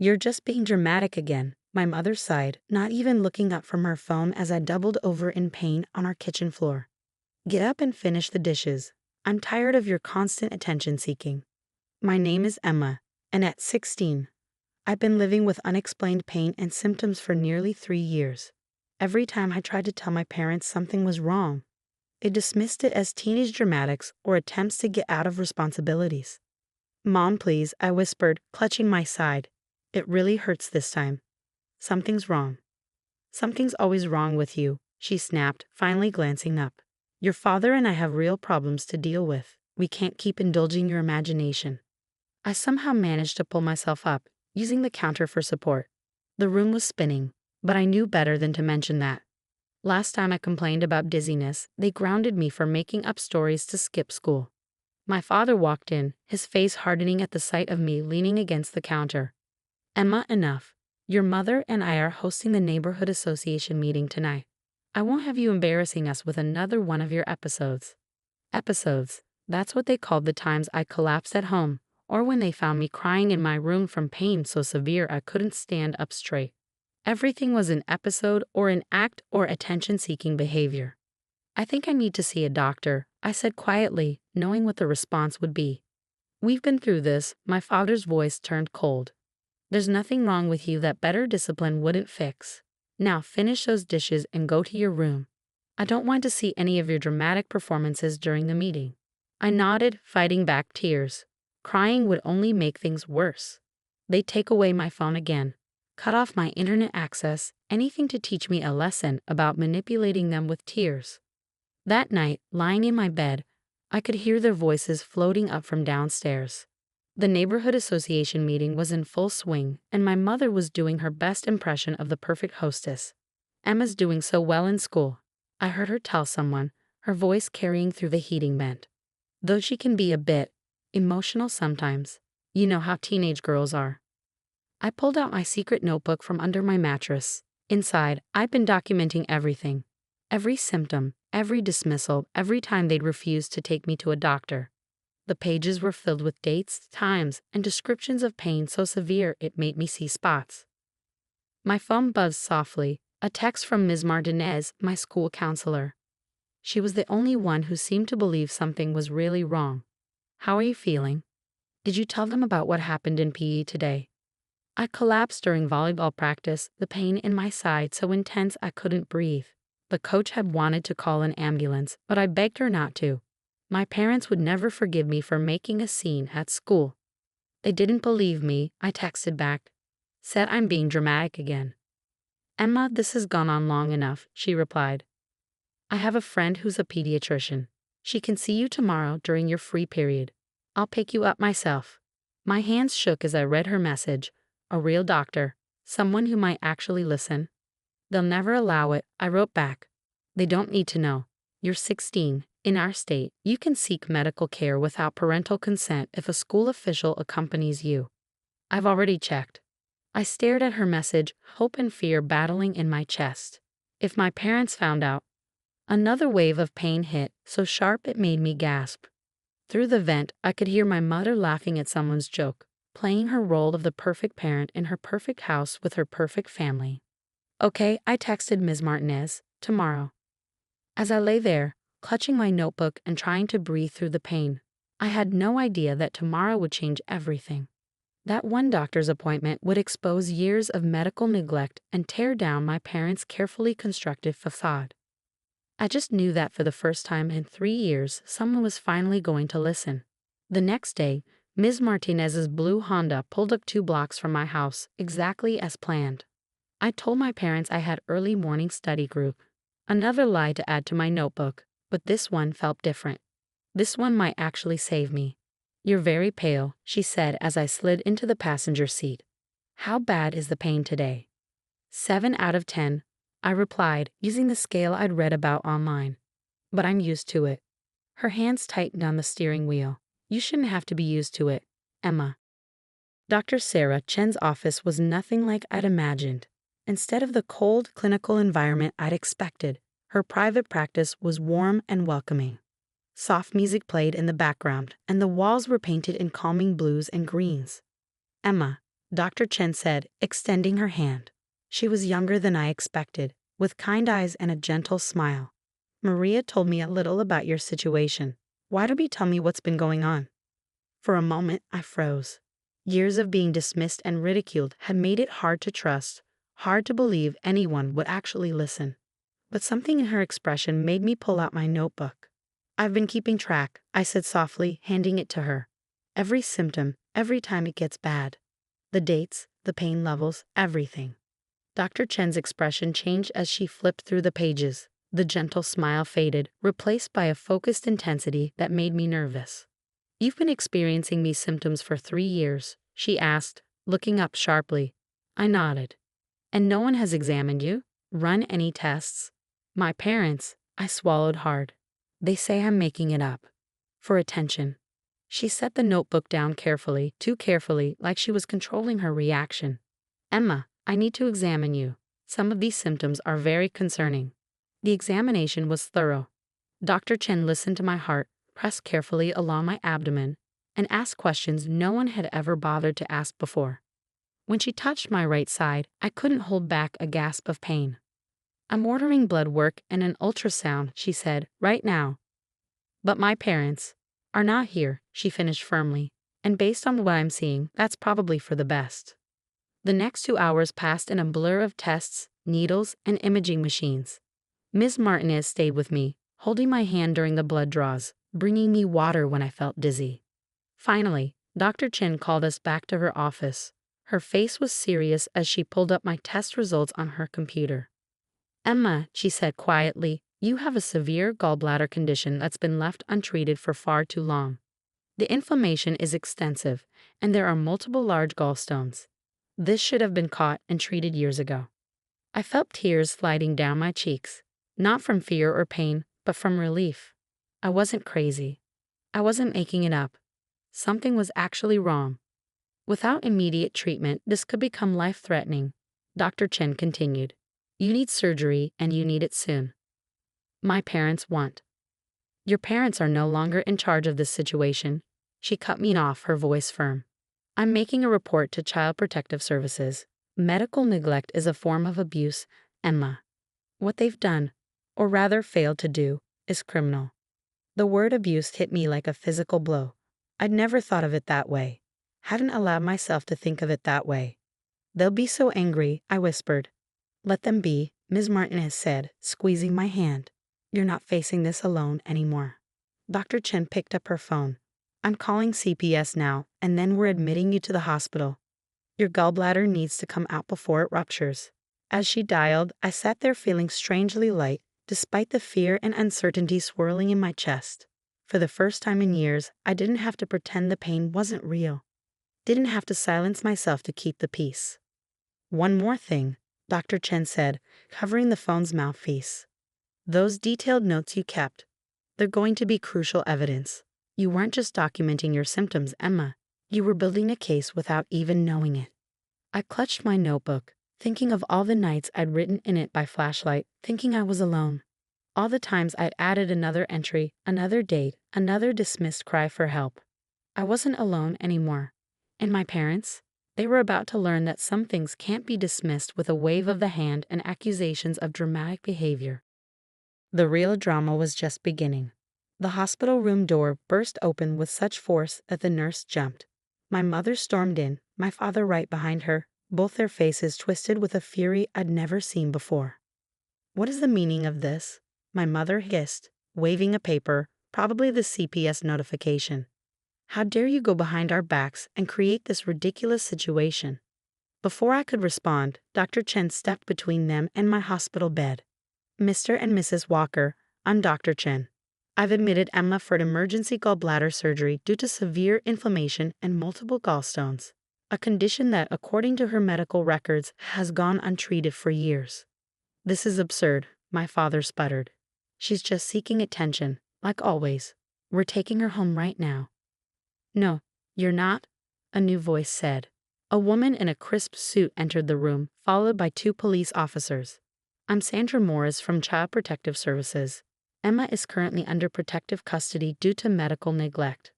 You're just being dramatic again, my mother sighed, not even looking up from her phone as I doubled over in pain on our kitchen floor. Get up and finish the dishes. I'm tired of your constant attention seeking. My name is Emma, and at 16, I've been living with unexplained pain and symptoms for nearly 3 years. Every time I tried to tell my parents something was wrong, they dismissed it as teenage dramatics or attempts to get out of responsibilities. Mom, please, I whispered, clutching my side. It really hurts this time. Something's wrong. Something's always wrong with you, she snapped, finally glancing up. Your father and I have real problems to deal with. We can't keep indulging your imagination. I somehow managed to pull myself up, using the counter for support. The room was spinning, but I knew better than to mention that. Last time I complained about dizziness, they grounded me for making up stories to skip school. My father walked in, his face hardening at the sight of me leaning against the counter. Emma, enough. Your mother and I are hosting the neighborhood association meeting tonight. I won't have you embarrassing us with another one of your episodes. Episodes, that's what they called the times I collapsed at home, or when they found me crying in my room from pain so severe I couldn't stand up straight. Everything was an episode or an act or attention-seeking behavior. I think I need to see a doctor, I said quietly, knowing what the response would be. We've been through this, my father's voice turned cold. There's nothing wrong with you that better discipline wouldn't fix. Now finish those dishes and go to your room. I don't want to see any of your dramatic performances during the meeting. I nodded, fighting back tears. Crying would only make things worse. They'd take away my phone again, cut off my internet access, anything to teach me a lesson about manipulating them with tears. That night, lying in my bed, I could hear their voices floating up from downstairs. The neighborhood association meeting was in full swing, and my mother was doing her best impression of the perfect hostess. Emma's doing so well in school, I heard her tell someone, her voice carrying through the heating vent. Though she can be a bit emotional sometimes, you know how teenage girls are. I pulled out my secret notebook from under my mattress. Inside, I'd been documenting everything. Every symptom, every dismissal, every time they'd refused to take me to a doctor. The pages were filled with dates, times, and descriptions of pain so severe it made me see spots. My phone buzzed softly, a text from Ms. Martinez, my school counselor. She was the only one who seemed to believe something was really wrong. How are you feeling? Did you tell them about what happened in PE today? I collapsed during volleyball practice, the pain in my side so intense I couldn't breathe. The coach had wanted to call an ambulance, but I begged her not to. My parents would never forgive me for making a scene at school. They didn't believe me, I texted back. Said I'm being dramatic again. Emma, this has gone on long enough, she replied. I have a friend who's a pediatrician. She can see you tomorrow during your free period. I'll pick you up myself. My hands shook as I read her message. A real doctor, someone who might actually listen. They'll never allow it, I wrote back. They don't need to know. You're 16. In our state, you can seek medical care without parental consent if a school official accompanies you. I've already checked. I stared at her message, hope and fear battling in my chest. If my parents found out. Another wave of pain hit, so sharp it made me gasp. Through the vent, I could hear my mother laughing at someone's joke, playing her role of the perfect parent in her perfect house with her perfect family. Okay, I texted Ms. Martinez, tomorrow. As I lay there, clutching my notebook and trying to breathe through the pain, I had no idea that tomorrow would change everything. That one doctor's appointment would expose years of medical neglect and tear down my parents' carefully constructed facade. I just knew that for the first time in 3 years, someone was finally going to listen. The next day, Ms. Martinez's blue Honda pulled up 2 blocks from my house, exactly as planned. I told my parents I had early morning study group. Another lie to add to my notebook, but this one felt different. This one might actually save me. You're very pale, she said as I slid into the passenger seat. How bad is the pain today? 7 out of 10, I replied, using the scale I'd read about online. But I'm used to it. Her hands tightened on the steering wheel. You shouldn't have to be used to it, Emma. Dr. Sarah Chen's office was nothing like I'd imagined. Instead of the cold, clinical environment I'd expected, her private practice was warm and welcoming. Soft music played in the background, and the walls were painted in calming blues and greens. Emma, Dr. Chen said, extending her hand. She was younger than I expected, with kind eyes and a gentle smile. Maria told me a little about your situation. Why don't you tell me what's been going on? For a moment, I froze. Years of being dismissed and ridiculed had made it hard to trust, hard to believe anyone would actually listen. But something in her expression made me pull out my notebook. I've been keeping track, I said softly, handing it to her. Every symptom, every time it gets bad. The dates, the pain levels, everything. Dr. Chen's expression changed as she flipped through the pages. The gentle smile faded, replaced by a focused intensity that made me nervous. You've been experiencing these symptoms for 3 years, she asked, looking up sharply. I nodded. And no one has examined you? Run any tests? My parents, I swallowed hard. They say I'm making it up. For attention. She set the notebook down carefully, too carefully, like she was controlling her reaction. Emma, I need to examine you. Some of these symptoms are very concerning. The examination was thorough. Dr. Chen listened to my heart, pressed carefully along my abdomen, and asked questions no one had ever bothered to ask before. When she touched my right side, I couldn't hold back a gasp of pain. I'm ordering blood work and an ultrasound, she said, right now. But my parents are not here, she finished firmly, and based on what I'm seeing, that's probably for the best. The next 2 hours passed in a blur of tests, needles, and imaging machines. Ms. Martinez stayed with me, holding my hand during the blood draws, bringing me water when I felt dizzy. Finally, Dr. Chen called us back to her office. Her face was serious as she pulled up my test results on her computer. Emma, she said quietly, you have a severe gallbladder condition that's been left untreated for far too long. The inflammation is extensive, and there are multiple large gallstones. This should have been caught and treated years ago. I felt tears sliding down my cheeks, not from fear or pain, but from relief. I wasn't crazy. I wasn't making it up. Something was actually wrong. Without immediate treatment, this could become life-threatening, Dr. Chen continued. You need surgery, and you need it soon. My parents want. Your parents are no longer in charge of this situation. She cut me off, her voice firm. I'm making a report to Child Protective Services. Medical neglect is a form of abuse, Emma. What they've done, or rather failed to do, is criminal. The word abuse hit me like a physical blow. I'd never thought of it that way. Hadn't allowed myself to think of it that way. They'll be so angry, I whispered. Let them be, Ms. Martinez said, squeezing my hand. You're not facing this alone anymore. Dr. Chen picked up her phone. I'm calling CPS now, and then we're admitting you to the hospital. Your gallbladder needs to come out before it ruptures. As she dialed, I sat there feeling strangely light, despite the fear and uncertainty swirling in my chest. For the first time in years, I didn't have to pretend the pain wasn't real. Didn't have to silence myself to keep the peace. One more thing, Dr. Chen said, covering the phone's mouthpiece. Those detailed notes you kept, they're going to be crucial evidence. You weren't just documenting your symptoms, Emma. You were building a case without even knowing it. I clutched my notebook, thinking of all the nights I'd written in it by flashlight, thinking I was alone. All the times I'd added another entry, another date, another dismissed cry for help. I wasn't alone anymore. And my parents? They were about to learn that some things can't be dismissed with a wave of the hand and accusations of dramatic behavior. The real drama was just beginning. The hospital room door burst open with such force that the nurse jumped. My mother stormed in, my father right behind her, both their faces twisted with a fury I'd never seen before. What is the meaning of this? My mother hissed, waving a paper, probably the CPS notification. How dare you go behind our backs and create this ridiculous situation? Before I could respond, Dr. Chen stepped between them and my hospital bed. Mr. and Mrs. Walker, I'm Dr. Chen. I've admitted Emma for emergency gallbladder surgery due to severe inflammation and multiple gallstones, a condition that, according to her medical records, has gone untreated for years. This is absurd, my father sputtered. She's just seeking attention, like always. We're taking her home right now. No, you're not, a new voice said. A woman in a crisp suit entered the room, followed by 2 police officers. I'm Sandra Morris from Child Protective Services. Emma is currently under protective custody due to medical neglect.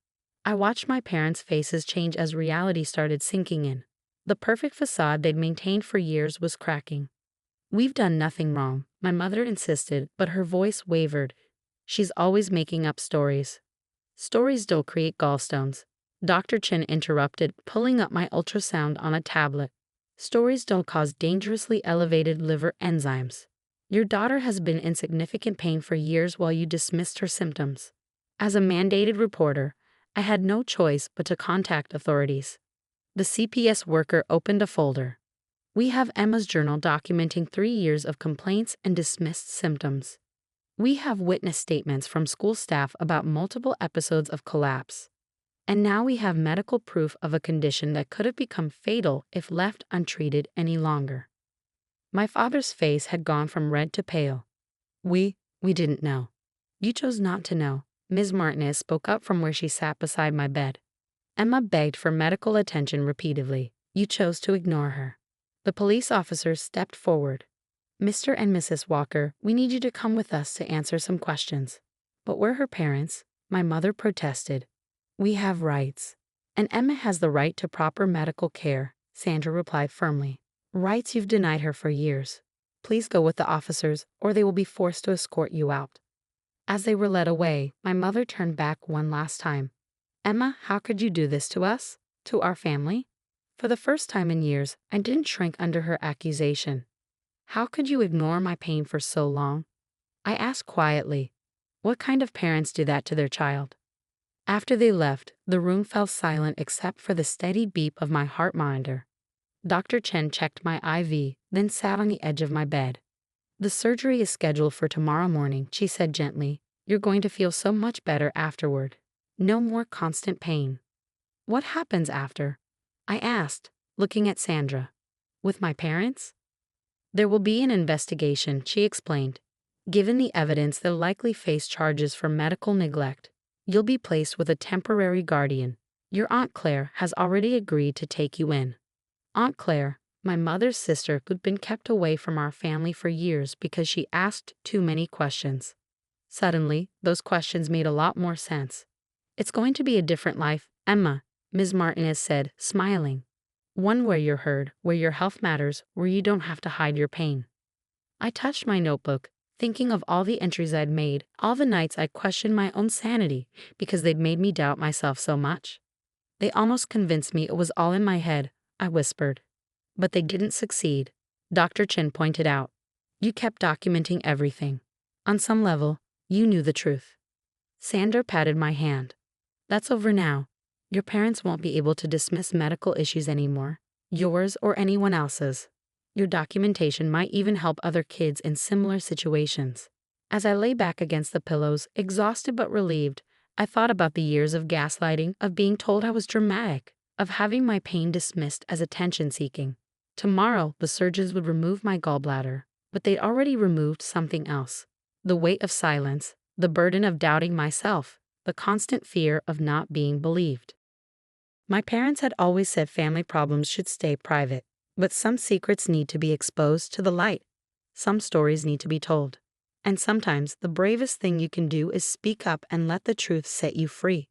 I watched my parents' faces change as reality started sinking in. The perfect facade they'd maintained for years was cracking. "We've done nothing wrong," my mother insisted, but her voice wavered. "She's always making up stories." "Stories don't create gallstones," Dr. Chin interrupted, pulling up my ultrasound on a tablet. "Stories don't cause dangerously elevated liver enzymes. Your daughter has been in significant pain for years while you dismissed her symptoms." As a mandated reporter, I had no choice but to contact authorities. The CPS worker opened a folder. "We have Emma's journal documenting 3 years of complaints and dismissed symptoms. We have witness statements from school staff about multiple episodes of collapse. And now we have medical proof of a condition that could have become fatal if left untreated any longer." My father's face had gone from red to pale. We didn't know." "You chose not to know." Ms. Martinez spoke up from where she sat beside my bed. "Emma begged for medical attention repeatedly. You chose to ignore her." The police officer stepped forward. "Mr. and Mrs. Walker, we need you to come with us to answer some questions." "But we're her parents," my mother protested. "We have rights. And Emma has the right to proper medical care," Sandra replied firmly. "Rights you've denied her for years. Please go with the officers, or they will be forced to escort you out." As they were led away, my mother turned back one last time. "Emma, how could you do this to us? To our family?" For the first time in years, I didn't shrink under her accusation. "How could you ignore my pain for so long?" I asked quietly. What kind of parents do that to their child? After they left, the room fell silent except for the steady beep of my heart monitor. Dr. Chen checked my IV, then sat on the edge of my bed. "The surgery is scheduled for tomorrow morning," she said gently. "You're going to feel so much better afterward. No more constant pain." "What happens after?" I asked, looking at Sandra. "With my parents?" "There will be an investigation," she explained. "Given the evidence, they'll likely face charges for medical neglect. You'll be placed with a temporary guardian. Your Aunt Claire has already agreed to take you in." Aunt Claire, my mother's sister who'd been kept away from our family for years because she asked too many questions. Suddenly, those questions made a lot more sense. "It's going to be a different life, Emma," Ms. Martinez said, smiling. "One where you're heard, where your health matters, where you don't have to hide your pain." I touched my notebook, thinking of all the entries I'd made, all the nights I questioned my own sanity because they'd made me doubt myself so much. "They almost convinced me it was all in my head," I whispered. "But they didn't succeed," Dr. Chin pointed out. "You kept documenting everything. On some level, you knew the truth." Sandra patted my hand. "That's over now. Your parents won't be able to dismiss medical issues anymore, yours or anyone else's. Your documentation might even help other kids in similar situations." As I lay back against the pillows, exhausted but relieved, I thought about the years of gaslighting, of being told I was dramatic, of having my pain dismissed as attention-seeking. Tomorrow, the surgeons would remove my gallbladder, but they'd already removed something else. The weight of silence, the burden of doubting myself, the constant fear of not being believed. My parents had always said family problems should stay private, but some secrets need to be exposed to the light. Some stories need to be told. And sometimes the bravest thing you can do is speak up and let the truth set you free.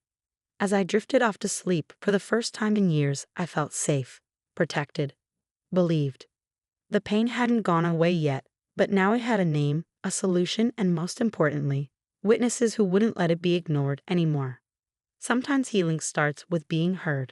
As I drifted off to sleep, for the first time in years, I felt safe, protected, believed. The pain hadn't gone away yet, but now it had a name, a solution, and most importantly, witnesses who wouldn't let it be ignored anymore. Sometimes healing starts with being heard.